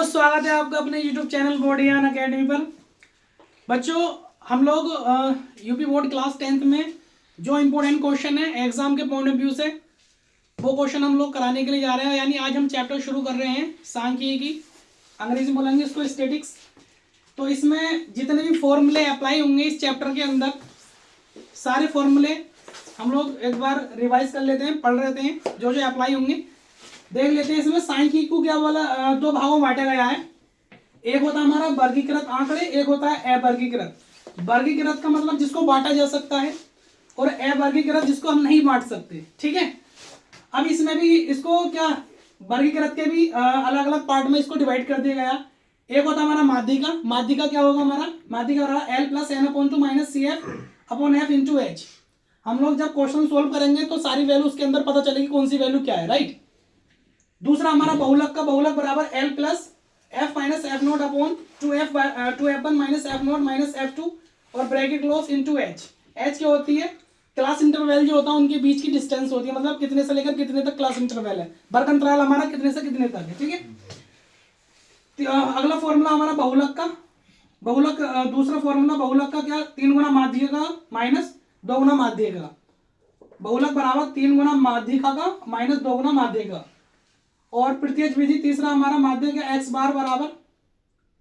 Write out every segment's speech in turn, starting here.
बच्चों, स्वागत है आपका अपने YouTube चैनल बोर्ड ज्ञान अकेडमी पर। बच्चों, हम लोग यूपी बोर्ड क्लास 10th में जो इम्पोर्टेंट क्वेश्चन है एग्जाम के पॉइंट ऑफ व्यू से, वो क्वेश्चन हम लोग कराने के लिए जा रहे हैं। यानी आज हम चैप्टर शुरू कर रहे हैं सांख्यिकी, अंग्रेजी बोलेंगे इसको स्टैटिक्स। तो इसमें जितने भी फॉर्मूले अप्लाई होंगे इस चैप्टर के अंदर, सारे फॉर्मूले हम लोग एक बार रिवाइज कर लेते हैं, पढ़ लेते हैं। जो जो अप्लाई होंगे देख लेते हैं। इसमें सांख्यिकी को क्या बोला, दो भागों में बांटा गया है। एक होता है हमारा वर्गीकृत आंकड़े, एक होता है अवर्गीकृत। वर्गीकृत का मतलब जिसको बांटा जा सकता है, और अवर्गीकृत जिसको हम नहीं बांट सकते। ठीक है, अब इसमें भी इसको क्या वर्गीकृत के भी अलग अलग पार्ट में इसको डिवाइड कर दिया गया। एक होता है हमारा माध्यिका। माध्यिका क्या होगा हमारा, माध्यिका रहा L + n/2 - CF/F/H। हम लोग जब क्वेश्चन सोल्व करेंगे तो सारी वैल्यू उसके अंदर पता चलेगी कौन सी वैल्यू क्या है, राइट। दूसरा हमारा बहुलक का, बहुलक बराबर L + F - F0/2F 2F1 - F0 - F2 और bracket close into H। H क्या होती है, क्लास इंटरवल जो होता है उनके बीच की डिस्टेंस होती है, मतलब कितने से लेकर कितने तक क्लास इंटरवल है। वर्ग अंतराल हमारा कितने से कितने तक है। ठीक है, अगला फॉर्मूला हमारा बहुलक का, बहुलक दूसरा फॉर्मूला बहुलक का क्या, 3 गुना माध्यिका माइनस 2 गुना माध्यिका। बहुलक बराबर 3 गुना माध्यिका का माइनस 2 गुना माध्यिका। और प्रत्यक्ष विधि तीसरा हमारा माध्यक है x बार बराबर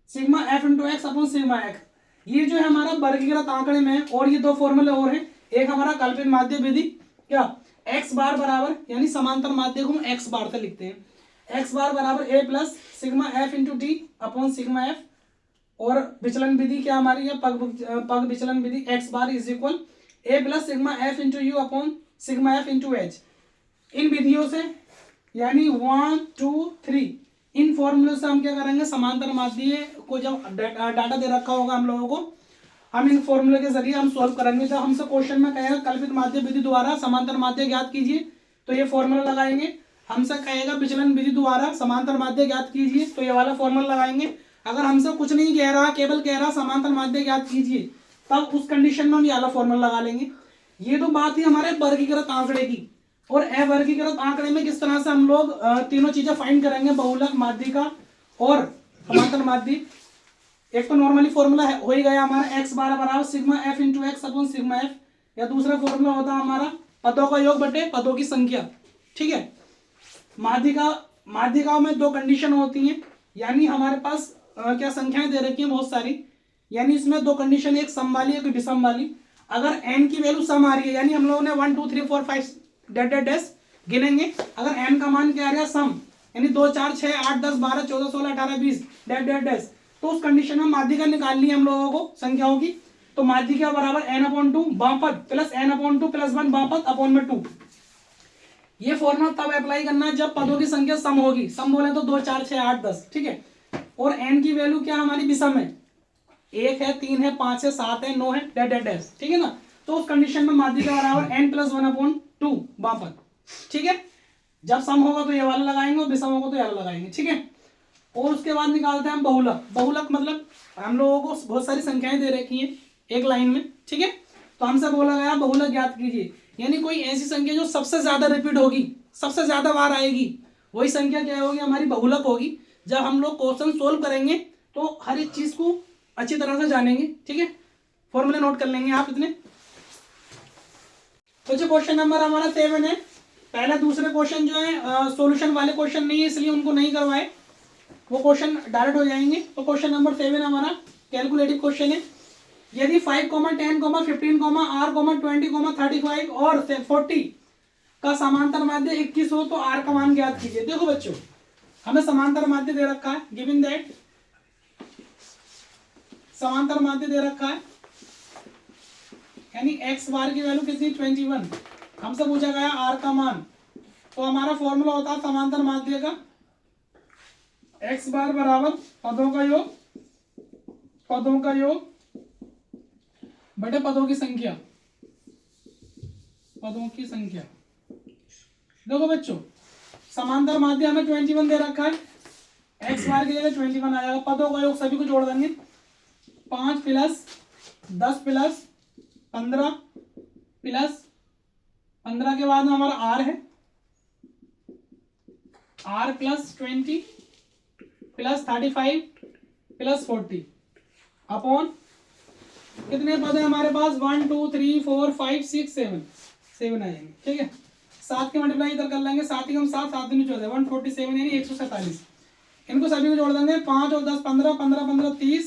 sigma f into x upon sigma x. ये जो है हमारा वर्गीकृत आंकड़े में। और ये दो फॉर्मूले और हैं। एक हमारा कल्पित माध्यक विधि, क्या x बार बराबर, यानी समांतर माध्यक को हम x बार से लिखते हैं। x बार बराबर a plus sigma f into T upon sigma f। और विचलन विधि क्या हमारी है, पग विचलन विधि, x bar is equal a plus sigma f into U upon sigma f into H. इन विधियों से यानी 1 2 3 इन फॉर्मूले से हम क्या करेंगे, समांतर माध्यय को जब डाटा दे रखा होगा हम लोगों को, हम इन फॉर्मूले के जरिए हम सॉल्व करेंगे। जब हमसे क्वेश्चन में कहेगा कल्पित माध्यय विधि द्वारा समांतर माध्यय ज्ञात कीजिए, तो ये फॉर्मूला लगाएंगे। हमसे कहेगा विचलन विधि द्वारा समांतर माध्यय ज्ञात कीजिए, तो ये वाला फॉर्मूला लगाएंगे। अगर हमसे कुछ नहीं कह रहा, केवल कह रहा समांतर माध्यय ज्ञात कीजिए, तब उस कंडीशन में हम ये वाला फॉर्मूला लगा लेंगे। ये तो बात ही हमारे वर्गीकृत आंकड़े की। और अवर्गीकृत आंकड़े में किस तरह से हम लोग तीनों चीजें फाइंड करेंगे, बहुलक, माध्यिका और समांतर माध्यय। एक तो नॉर्मली फॉर्मूला हो ही गया हमारा x बार बराबर sigma f into x upon sigma f। या दूसरा फॉर्मूला होता है हमारा पदों का योग बटे पदों की संख्या। ठीक है, माध्यिकाओं में दो कंडीशन होती हैं, यानी हमारे पास क्या संख्याएं दे रखी हैं बहुत सारी, यानी इसमें दो कंडीशन, एक सम वाली एक विषम वाली। अगर n की वैल्यू सम आ रही है, यानी हम लोगों ने 1 2 3 4 5 डेट डैश गिनेंगे। अगर n का मान क्या आ रहा है, सम, यानी 2 4 6 8 10 12 14 16 18 20 डेट डैश, तो उस कंडीशन में माध्यिका निकालनी है हम लोगों को संख्याओं की। तो माध्यिका बराबर n/2 बापत प्लस n/2 प्लस 1 बापत अपॉन में 2। ये फॉर्मूला तब अप्लाई करना है जब पदों की संख्या सम होगी। सम बोले तो 2 4 6 8 10। ठीक है, और n की वैल्यू क्या हमारी विषम है, 1 है 3 है 5 है 7 है 9 है डेट डैश। ठीक है ना, तो उस कंडीशन में माध्यिका बराबर n + 1/2 बापत। ठीक है, जब सम होगा तो ये वाला लगाएंगे और विषम होगा तो ये वाला लगाएंगे। ठीक है, और उसके बाद निकालते हैं हम बहुलक। बहुलक मतलब हम लोगों को बहुत सारी संख्याएं दे रखी हैं एक लाइन में। ठीक है, तो हमसे बोला गया बहुलक ज्ञात कीजिए, यानी कोई ऐसी संख्या जो सबसे ज्यादा रिपीट होगी, सबसे ज्यादा बार आएगी, वही संख्या क्या होगी, हमारी बहुलक होगी। जब हम लोग क्वेश्चन सोल्व करेंगे तो हर एक चीज को अच्छी तरह से जानेंगे। ठीक है, फॉर्मूले नोट कर लेंगे आप इतने। तो जो क्वेश्चन नंबर हमारा 7 है, पहला दूसरे क्वेश्चन जो है सॉल्यूशन वाले क्वेश्चन नहीं है, इसलिए उनको नहीं करवाए, वो क्वेश्चन डायरेक्ट हो जाएंगे। तो क्वेश्चन नंबर 7 हमारा कैलकुलेटिव क्वेश्चन है। यदि 5 10 15 r 20 35 और 40 का समांतर माध्य 21 हो तो r का मान ज्ञात कीजिए। देखो बच्चों, हमें समांतर माध्य दे रखा है, गिवन दैट समांतर माध्य दे रखा है, यानी x बार की वैल्यू कितनी 21। हमसे पूछा गया r का मान, तो हमारा फॉर्मूला होता है समांतर माध्य का x बार बराबर पदों का योग बटे पदों की संख्या, पदों की संख्या। देखो बच्चों, समांतर माध्य हमें 21 दे रखा है, x बार की जगह 21 आ जाएगा। पदों का योग सभी को जोड़ देंगे, 5 प्लस 10 प्लस 15 प्लस 15 के बाद में हमारा r है, r plus 20 plus 35 plus 40 upon कितने पद है हमारे पास 1 2 3 4 5 6 7 7 आएंगे। ठीक है, 7 के मल्टीप्लाई इधर कर लेंगे, 7 कम 7 7 दूनी 14 147 यानी 147। इनको सभी को जोड़ देंगे 5 और 10 15 15 15 30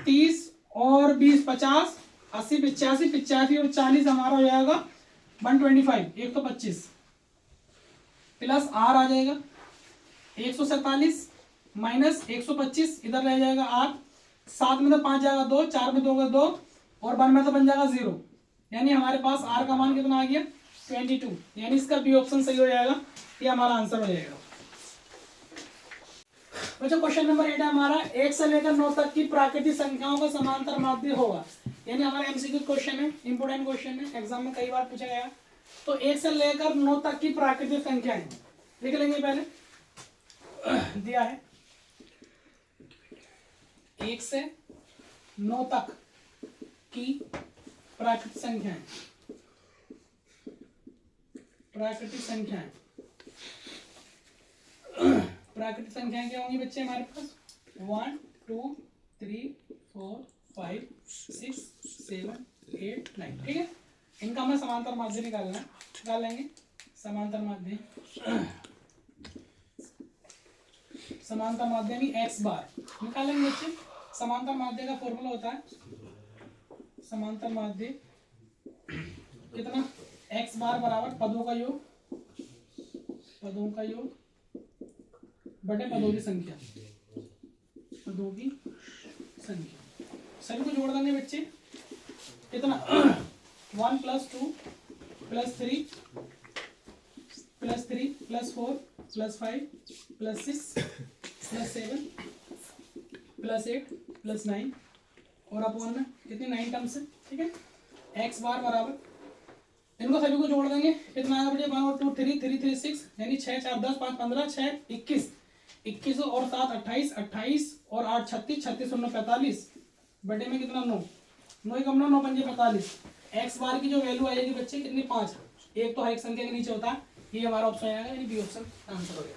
30 और 20 50 80 85 85 और 40 हमारा हो जाएगा 125 125 प्लस आर आ जाएगा 147 माइनस 125 इधर रह जाएगा आर, 7 में तो 5 जाएगा 2, 4 में 2 का 2 और 1 में तो बन जाएगा 0, यानी हमारे पास आर का मान कितना आ गया 22, यानी इसका बी ऑप्शन सही हो जाएगा, ये हमारा आंसर हो जाएगा। बच्चों क्वेश्चन नंबर 8 है हमारा 1 से लेकर 9 तक की प्राकृतिक संख्याओं का समांतर माध्य होगा, यानी हमारा एमसीक्यू क्वेश्चन है, इंपोर्टेंट क्वेश्चन है, एग्जाम में कई बार पूछा गया। तो 1 से लेकर 9 तक की प्राकृतिक संख्याएं लिख लेंगे, पहले दिया है 1 से 9 तक की प्राकृतिक संख्याएं, प्राकृतिक संख्याएं प्राकृतिक संख्याएं क्या होंगी बच्चे हमारे पास 1 2 3 4 5 6 7 8 9। ठीक है, इनका हमें समांतर माध्य निकालना है, निकाल लेंगे समांतर माध्य, समांतर माध्य यानी एक्स बार निकालेंगे बच्चे। समांतर माध्य का फॉर्मूला होता है समांतर माध्य कितना एक्स बार बराबर पदों का योग, पदों का योग बटे पदों की संख्या, पदों की संख्या। सभी को जोड़ देंगे बच्चे, कितना 1 plus 2 plus 3 plus 3 plus 4 plus 5 plus 6 plus 7 plus 8 plus 9 और अपॉन में कितनी 9 टर्म्स है। ठीक है, एक्स बार बराबर इनको सभी को जोड़ देंगे, कितना आएगा बेटे 1 और 2 3 3 3 6 यानी 6 4 10 5 15 6 21 21 और 7 28 28 और 8 36 36 और 9 45 बटे में कितना 9 9 कम 9 9 पंजे 45। एक्स बार की जो वैल्यू आएगी बच्चे कितनी 5, एक तो हर एक संख्या के नीचे होता है, ये हमारा ऑप्शन आएगा, यानी बी ऑप्शन आंसर हो गया।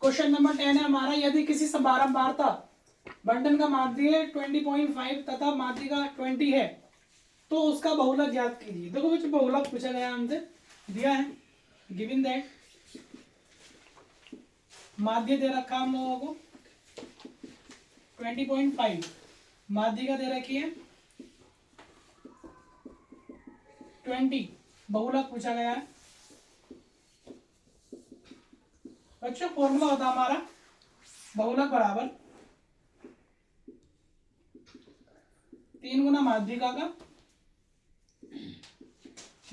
क्वेश्चन नंबर 10 है हमारा, यदि किसी से बारंबारता बंटन का माध्य 20.5 तथा माध्य का 20 है तो उसका बहुलक ज्ञात कीजिए। देखो बच्चे बहुलक पूछा गया हमसे, दिया है गिवन दैट माध्य दे रखा हम लोगों को 20.5, माध्य का दे रखी है 20, बहुलक पूछा गया है। बच्चों फॉर्मूला होता हमारा बहुलक बराबर 3 गुना माध्यिका का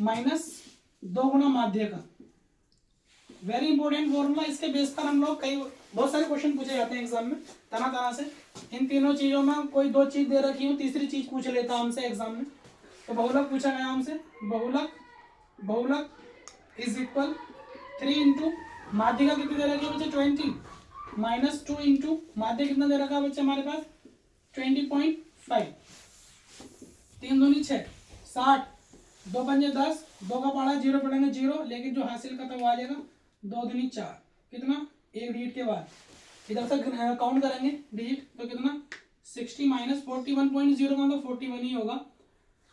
माइनस 2 गुना माध्य का। वेरी इंपॉर्टेंट फॉर्मूला, इसके बेस पर हम लोग बहुत सारे क्वेश्चन पूछे जाते हैं एग्जाम में तरह तरह से। इन तीनों चीजों में कोई 2 चीज दे रखी हो, तीसरी चीज पूछ लेता हमसे एग्जाम में। तो बहुलक पूछा गया हमसे, बहुलक इज इक्वल 3 इंटू माध्य का कितनी दे रखी है बच्चे 20 माइनस 2 इंटू माध्य कितना दे रखा है बच्चे हमारे पास 20.5, 3 दूनी 6 60, 2 पंजे 10, 2 का पढ़ा 0 पढ़ेंगे 0, लेकिन जो हासिल का था वो आ जाएगा 2 दूनी 4, कितना एक डिजिट के बाद इधर से काउंट करेंगे डिजिट तो कितना 60 माइनस 41.0 का मतलब 41 ही होगा।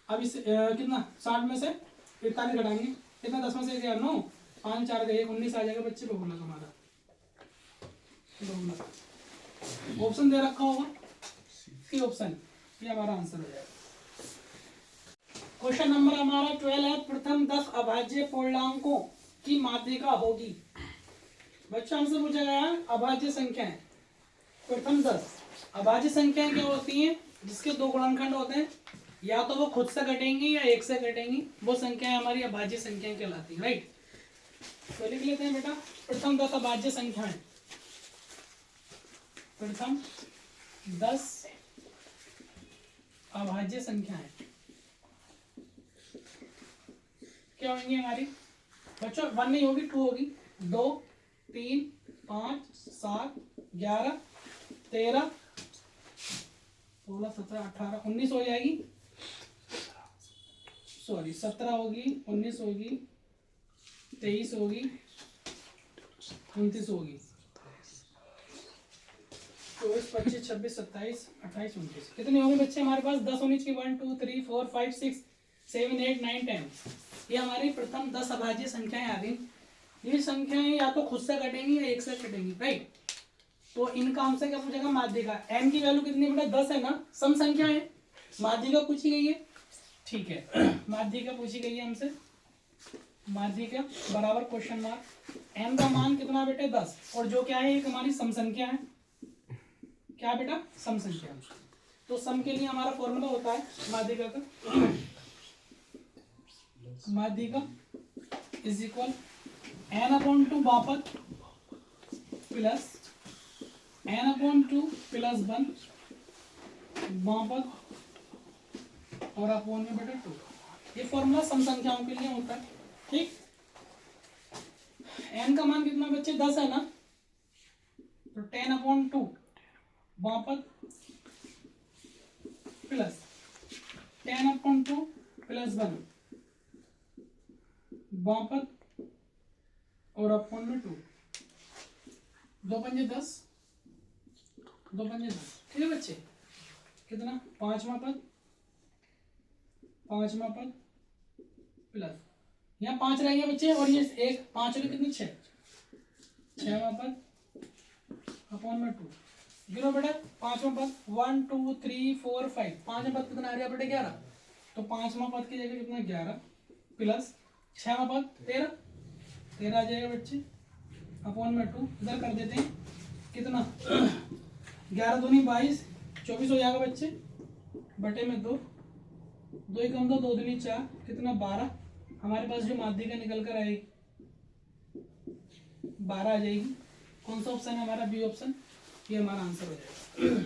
अब इस कितना 60 में से 41 घटाएंगे, कितना 10 में से 1 9 5 4 1 19 आ जाएगा बच्चे बहुलक हमारा। बहुलक ऑप्शन दे रखा होगा, सी ऑप्शन, ये हमारा आंसर हो जाएगा। क्वेश्चन नंबर हमारा 12 है, प्रथम 10 अभाज्य पूर्णांकों की माध्यिका होगी। बच्चों हमसे पूछा गया अभाज्य संख्याएं, प्रथम 10 अभाज्य संख्याएं क्या होती हैं जिसके 2 गुणनखंड होते हैं, या तो वो खुद से घटेंगी या 1 से घटेंगी, वो संख्याएं हमारी अभाज्य संख्याएं कहलाती हैं। राइट, तो लिख लेते हैं बेटा प्रथम 10 अभाज्य संख्याएं, प्रथम 10 अभाज्य संख्याएं क्या होंगी हमारी बच्चों 1 नहीं होगी 2 होगी, 2 3 5 7 11 13 16 17 18 19 हो जाएगी, सॉरी 17 होगी 19 होगी 23 होगी 29 होगी 24, 25, 26, 27, 28, 29 कितने होंगे बच्चे हमारे पास? 10 होनी चाहिए। 1 2 3 4 5 6 7 8 9 10। ये हमारी प्रथम 10 अभाज्य संख्याएं आ गई। ये संख्याएं या तो खुद से कटेंगी या एक से कटेंगी, राइट। तो इनका हमसे क्या पूछेगा? माध्यिका। n की वैल्यू कितनी बेटा? 10 है ना, सम संख्या है। माध्यिका पूछी गई है, ठीक है। माध्यिका पूछी गई है हमसे, माध्यिका बराबर क्वेश्चन मार्क। n का मान कितना बेटे? 10। और जो क्या है? एक हमारी सम संख्या है। क्या बेटा? सम संख्या। तो सम के लिए हमारा फॉर्मूला होता है माध्यिका का, माध्यिका इज इक्वल n/2 बापत प्लस n/2 प्लस 1 बापत और अपॉन में बेटा 2। ये फॉर्मूला सम संख्याओं के लिए होता है, ठीक। n का मान कितना बच्चे? 10 है ना, तो 10/2 बापत प्लस 10/2 प्लस 1 बापत और अपॉन में 2। 2 पंजे 10, 2 पंजे 10, ठीक है बच्चे। कितना? 5वां पद, 5वां पद प्लस यहाँ 5 रह गया बच्चे, और ये एक 5 और कितनी? 6, 6वां पद अपॉन में 2। गिनो बेटा 5वां पद 1 2 3 4 5। 5वां पद कितना आ रहा बेटा? 11। तो 5वां पद की जगह कितना? 11 प्लस 6वां पद 13, 13 आ जाएगा बच्चे, अपॉन में 2। इधर कर देते हैं, कितना? 11 दूनी 22, 24 हो जाएगा बच्चे, बटे में 2, 2 ही कम 2, 2 दूनी 4, कितना? 12। हमारे पास जो माध्यिका निकल कर आएगी 12 आ जाएगी। कौन सा ऑप्शन है हमारा? B option. ये हमारा आंसर हो जाएगा।